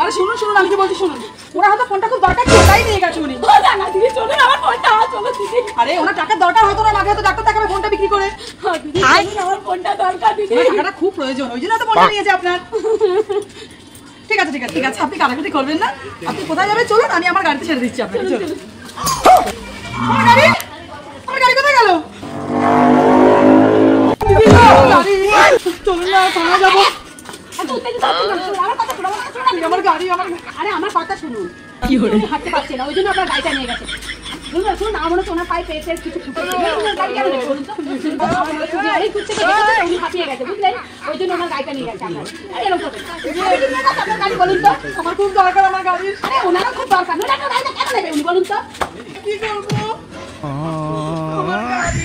আরে শুনুন শুনুন, আমি কি বলছি শুনুন। ওরা হয়তো ফোনটা খুব দরকার ছিল তাই নিয়ে গেছে উনি। না দিদি চলুন, আমার ফোনটা চলো দিদি। আরে ওনার টাকার দরকার হতো না, মাঝে হয়তো ডাক্তার দেখাবে ফোনটা বিক্রি করে। দিদি আমার ফোনটা দরকার দিদি। টাকাটা খুব প্রয়োজন, ওই জন্য তো ফোনটা নিয়েছে আপনার। ঠিক আছে ঠিক আছে ঠিক আছে, আপনি কাটাকাটি করবেন না। আপনি কোথায় যাবেন চলুন, আমি আমার গাড়িতে ছেড়ে দিচ্ছি আপনাকে। চলুন। আমার গাড়ি, আমার গাড়ি কোথায় গেল? চলুন না, থানায় যাবো। আমার গাড়ি, আরে আমার কথা শুনুন, কি হলো হাঁটতে পারছে না ওই জন্য আপনার গাড়িটা নিয়ে গেছে। শুনুন শুনুন, আমার মনে হচ্ছে ওনার পায়ে পেটে কিছু ফুটে গাড়ি কেন নেবে বলুন তো? এই খুঁজতে উনি হাঁপিয়ে গেছে বুঝলেন, ওই জন্য ওনার গাড়িটা নিয়ে গেছে আপনার। এরকম করবেন আপনার গাড়ি বলুন তো? আমার খুব দরকার আমার গাড়ির। আরে ওনারও খুব দরকার, না আপনার গাড়িটা কেন নেবে উনি বলুন তো? কি করবো? আমার গাড়ি